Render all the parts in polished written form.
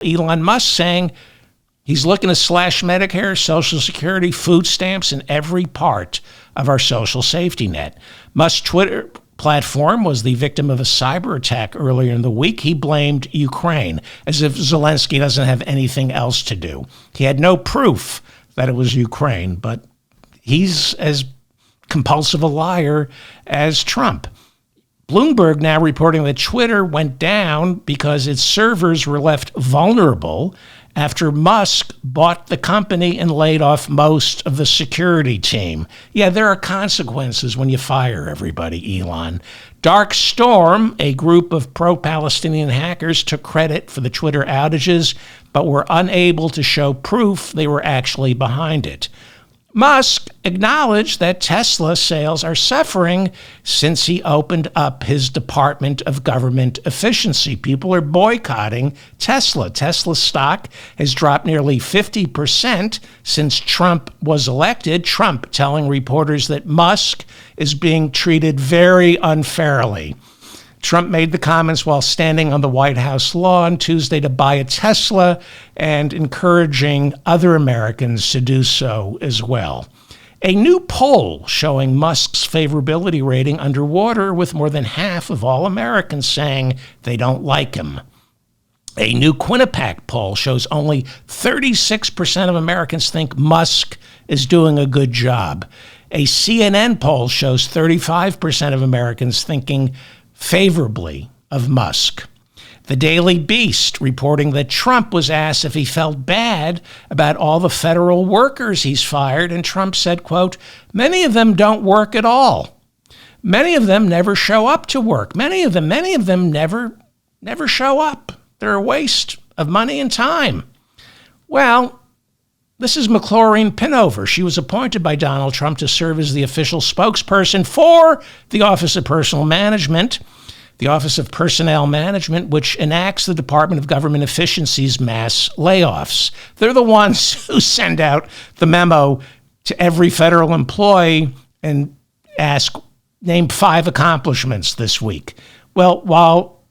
Elon Musk saying he's looking to slash Medicare, Social Security, food stamps, and every part of our social safety net. Musk's Twitter platform was the victim of a cyber attack earlier in the week. He blamed Ukraine, as if Zelensky doesn't have anything else to do. He had no proof that it was Ukraine, but he's as compulsive a liar as Trump. Bloomberg now reporting that Twitter went down because its servers were left vulnerable after Musk bought the company and laid off most of the security team. Yeah, there are consequences when you fire everybody, Elon. Dark Storm, a group of pro-Palestinian hackers, took credit for the Twitter outages, but were unable to show proof they were actually behind it. Musk acknowledged that Tesla sales are suffering since he opened up his Department of Government Efficiency. People are boycotting Tesla. Tesla stock has dropped nearly 50% since Trump was elected. Trump telling reporters that Musk is being treated very unfairly. Trump made the comments while standing on the White House lawn Tuesday to buy a Tesla and encouraging other Americans to do so as well. A new poll showing Musk's favorability rating underwater, with more than half of all Americans saying they don't like him. A new Quinnipiac poll shows only 36% of Americans think Musk is doing a good job. A CNN poll shows 35% of Americans thinking favorably of Musk. The Daily Beast reporting that Trump was asked if he felt bad about all the federal workers he's fired, and Trump said, quote, "Many of them don't work at all. Many of them never show up to work. Many of them never show up. They're a waste of money and time." Well, this is McLaurin Pinover. She was appointed by Donald Trump to serve as the official spokesperson for the Office of Personnel Management, which enacts the Department of Government Efficiency's mass layoffs. They're the ones who send out the memo to every federal employee and ask, name 5 accomplishments this week. Well, while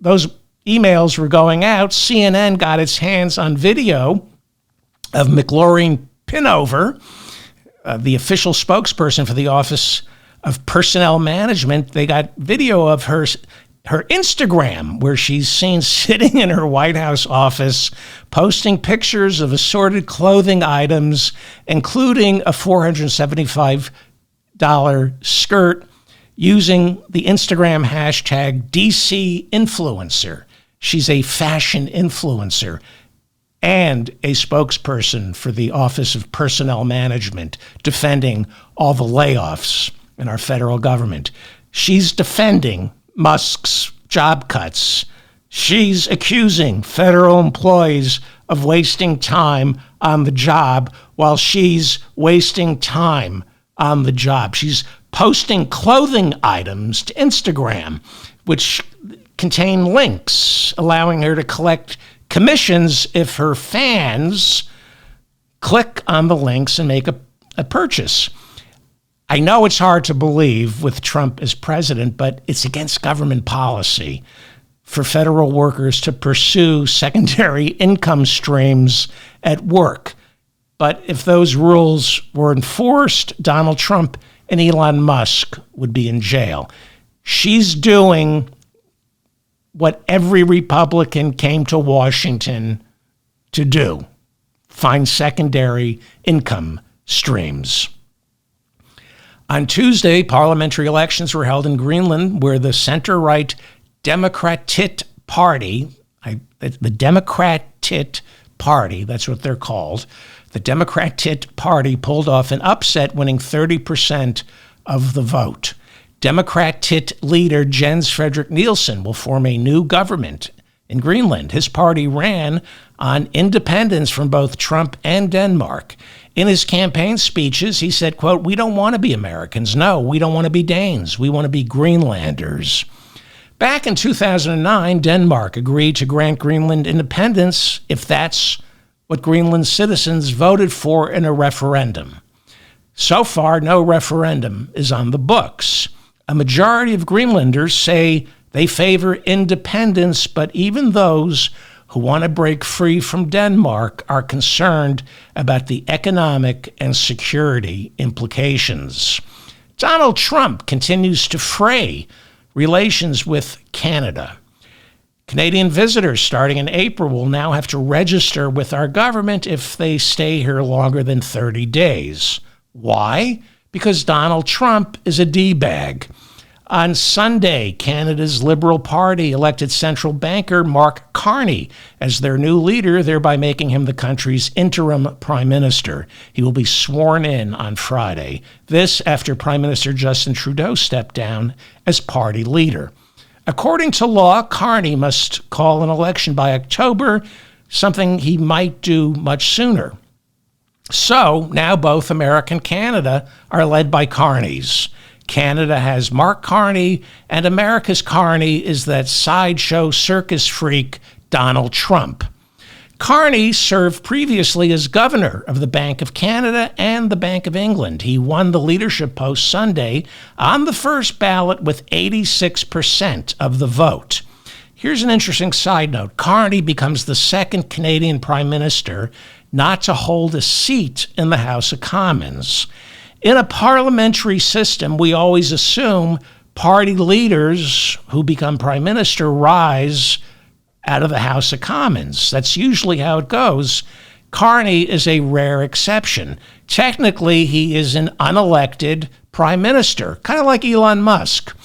those emails were going out, CNN got its hands on video of McLaurin Pinover, the official spokesperson for the Office of Personnel Management. They got video of her Instagram, where she's seen sitting in her White House office, posting pictures of assorted clothing items, including a $475 skirt, using the Instagram hashtag DC Influencer. She's a fashion influencer and a spokesperson for the Office of Personnel Management, defending all the layoffs in our federal government. She's defending Musk's job cuts. She's accusing federal employees of wasting time on the job while she's wasting time on the job. She's posting clothing items to Instagram, which contain links allowing her to collect commissions if her fans click on the links and make a purchase. I know it's hard to believe with Trump as president, but it's against government policy for federal workers to pursue secondary income streams at work. But if those rules were enforced, Donald Trump and Elon Musk would be in jail. She's doing what every Republican came to Washington to do: find secondary income streams. On Tuesday, parliamentary elections were held in Greenland, where the center-right Democratit Party, the Democratit Party, that's what they're called, the Democratit Party pulled off an upset, winning 30% of the vote. Democratit leader Jens Fredrik Nielsen will form a new government in Greenland. His party ran on independence from both Trump and Denmark. In his campaign speeches, he said, quote, "We don't want to be Americans. No, we don't want to be Danes. We want to be Greenlanders." Back in 2009, Denmark agreed to grant Greenland independence if that's what Greenland citizens voted for in a referendum. So far, no referendum is on the books. A majority of Greenlanders say they favor independence, but even those who want to break free from Denmark are concerned about the economic and security implications. Donald Trump continues to fray relations with Canada. Canadian visitors starting in April will now have to register with our government if they stay here longer than 30 days. Why? Because Donald Trump is a D-bag. On Sunday, Canada's Liberal Party elected central banker Mark Carney as their new leader, thereby making him the country's interim prime minister. He will be sworn in on Friday. This after Prime Minister Justin Trudeau stepped down as party leader. According to law, Carney must call an election by October, something he might do much sooner. So now both America and Canada are led by Carneys. Canada has Mark Carney, and America's Carney is that sideshow circus freak, Donald Trump. Carney served previously as governor of the Bank of Canada and the Bank of England. He won the leadership post Sunday on the first ballot with 86% of the vote. Here's an interesting side note. Carney becomes the second Canadian prime minister not to hold a seat in the House of Commons. In a parliamentary system, we always assume party leaders who become prime minister rise out of the House of Commons. That's usually how it goes. Carney is a rare exception. Technically, he is an unelected prime minister, kind of like Elon Musk.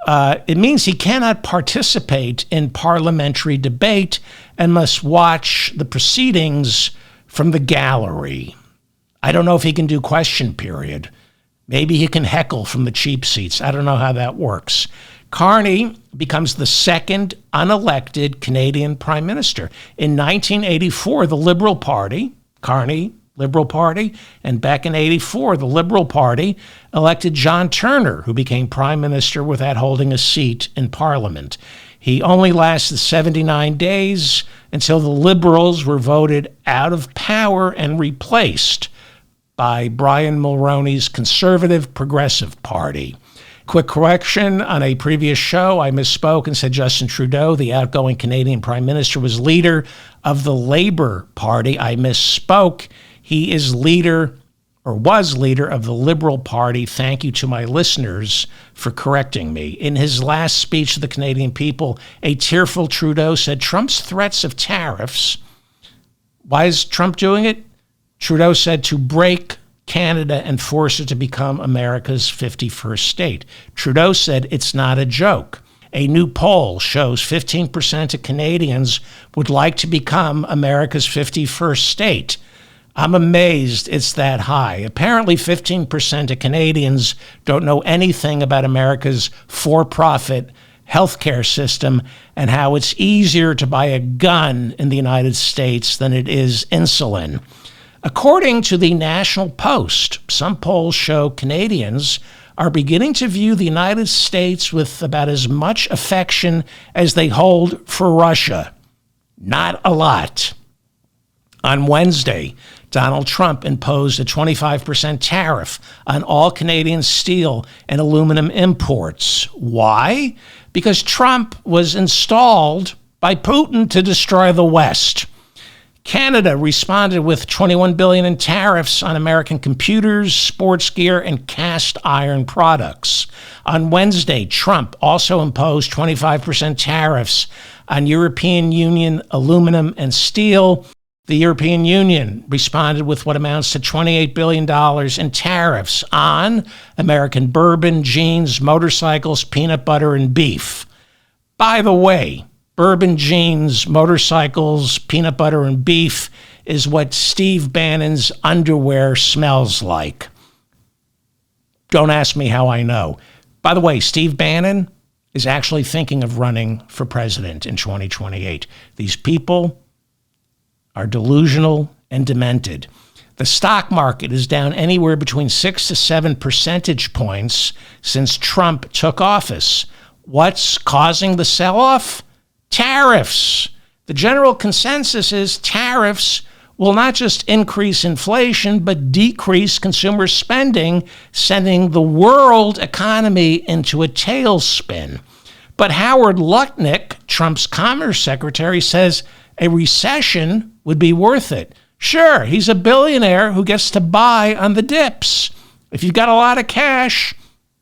It means he cannot participate in parliamentary debate and must watch the proceedings from the gallery. I don't know if he can do question period. Maybe he can heckle from the cheap seats. I don't know how that works. Carney becomes the second unelected Canadian prime minister. In 1984, the Liberal Party, Carney, Liberal Party, and back in 84, the Liberal Party elected John Turner, who became prime minister without holding a seat in Parliament. He only lasted 79 days until the Liberals were voted out of power and replaced by Brian Mulroney's Conservative Progressive Party. Quick correction, on a previous show, I misspoke and said Justin Trudeau, the outgoing Canadian Prime Minister, was leader of the Labour Party. I misspoke. He is leader, or was leader, of the Liberal Party. Thank you to my listeners for correcting me. In his last speech to the Canadian people, a tearful Trudeau said Trump's threats of tariffs. Why is Trump doing it? Trudeau said to break Canada and force it to become America's 51st state. Trudeau said it's not a joke. A new poll shows 15% of Canadians would like to become America's 51st state. I'm amazed it's that high. Apparently 15% of Canadians don't know anything about America's for-profit healthcare system and how it's easier to buy a gun in the United States than it is insulin. According to the National Post, some polls show Canadians are beginning to view the United States with about as much affection as they hold for Russia. Not a lot. On Wednesday, Donald Trump imposed a 25% tariff on all Canadian steel and aluminum imports. Why? Because Trump was installed by Putin to destroy the West. Canada responded with $21 billion in tariffs on American computers, sports gear, and cast iron products. On Wednesday, Trump also imposed 25% tariffs on European Union aluminum and steel. The European Union responded with what amounts to $28 billion in tariffs on American bourbon, jeans, motorcycles, peanut butter, and beef. By the way, bourbon, jeans, motorcycles, peanut butter, and beef is what Steve Bannon's underwear smells like. Don't ask me how I know. By the way, Steve Bannon is actually thinking of running for president in 2028. These people are delusional and demented. The stock market is down anywhere between 6 to 7 percentage points since Trump took office. What's causing the sell-off? Tariffs. The general consensus is tariffs will not just increase inflation, but decrease consumer spending, sending the world economy into a tailspin. But Howard Lutnick, Trump's Commerce Secretary, says a recession would be worth it. Sure, he's a billionaire who gets to buy on the dips. If you've got a lot of cash,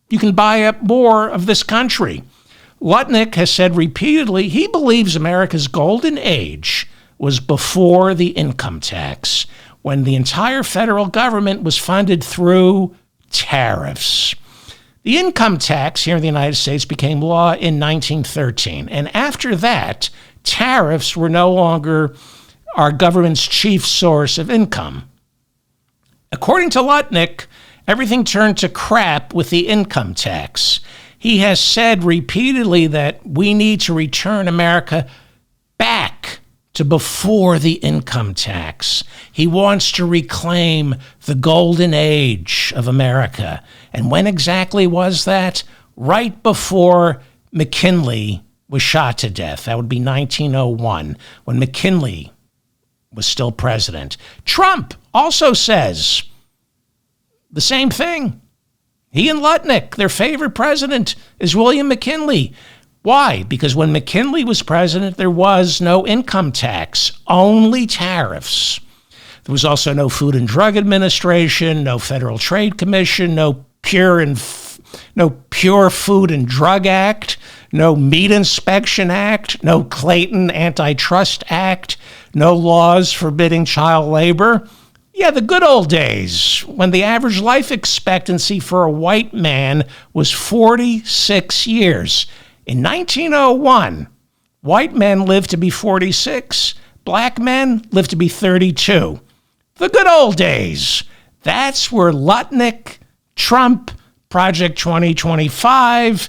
you can buy up more of this country. Lutnick has said repeatedly he believes America's golden age was before the income tax, when the entire federal government was funded through tariffs. The income tax here in the United States became law in 1913, and after that, tariffs were no longer our government's chief source of income. According to Lutnick, everything turned to crap with the income tax. He has said repeatedly that we need to return America back to before the income tax. He wants to reclaim the golden age of America. And when exactly was that? Right before McKinley was shot to death. That would be 1901, when McKinley was still president. Trump also says the same thing. He and Lutnick, their favorite president is William McKinley. Why? Because when McKinley was president, there was no income tax, only tariffs. There was also no Food and Drug Administration, no Federal Trade Commission, no Pure Food and Drug Act, no Meat Inspection Act, no Clayton Antitrust Act, no laws forbidding child labor. Yeah, the good old days when the average life expectancy for a white man was 46 years. In 1901, white men lived to be 46, black men lived to be 32. The good old days. That's where Lutnick, Trump, Project 2025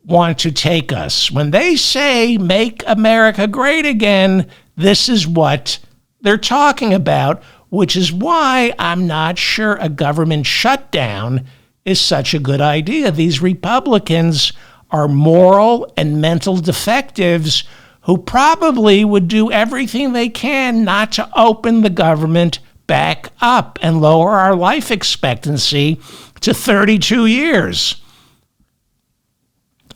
want to take us. When they say make America great again, this is what they're talking about, which is why I'm not sure a government shutdown is such a good idea. These Republicans are moral and mental defectives who probably would do everything they can not to open the government back up and lower our life expectancy to 32 years.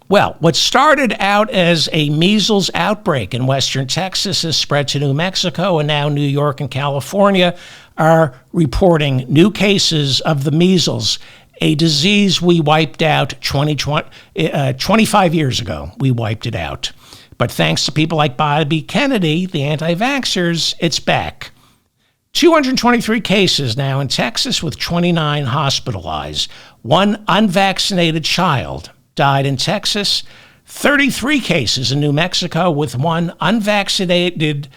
Well, what started out as a measles outbreak in western Texas has spread to New Mexico, and now New York and California are reporting new cases of the measles, a disease we wiped out 25 years ago. We wiped it out. But thanks to people like Bobby Kennedy, the anti-vaxxers, it's back. 223 cases now in Texas with 29 hospitalized. One unvaccinated child died in Texas. 33 cases in New Mexico with one unvaccinated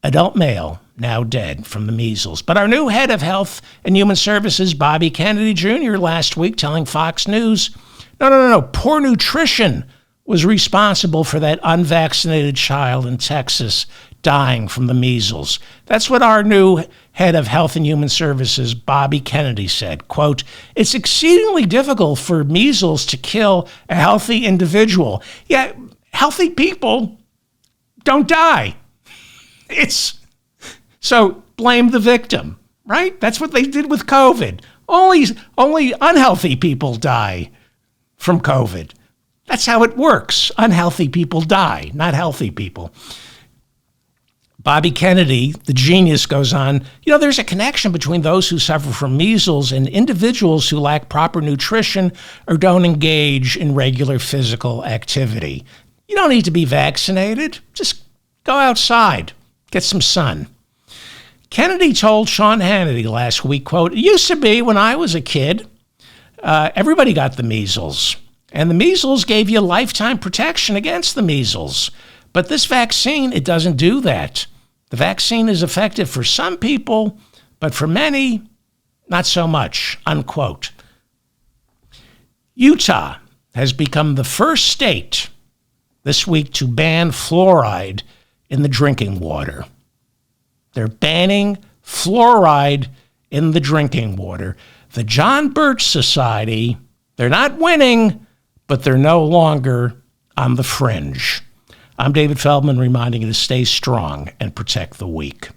adult male now dead from the measles. But our new head of Health and Human Services, Bobby Kennedy Jr., last week telling Fox News, no, poor nutrition was responsible for that unvaccinated child in Texas dying from the measles. That's what our new head of Health and Human Services, Bobby Kennedy, said. Quote, it's exceedingly difficult for measles to kill a healthy individual. Yeah, healthy people don't die. So blame the victim, right? That's what they did with COVID. Only unhealthy people die from COVID. That's how it works. Unhealthy people die, not healthy people. Bobby Kennedy, the genius, goes on, there's a connection between those who suffer from measles and individuals who lack proper nutrition or don't engage in regular physical activity. You don't need to be vaccinated. Just go outside, get some sun. Kennedy told Sean Hannity last week, quote, it used to be when I was a kid, everybody got the measles. And the measles gave you lifetime protection against the measles. But this vaccine, it doesn't do that. The vaccine is effective for some people, but for many, not so much, unquote. Utah has become the first state this week to ban fluoride in the drinking water. They're banning fluoride in the drinking water. The John Birch Society, they're not winning, but they're no longer on the fringe. I'm David Feldman, reminding you to stay strong and protect the weak.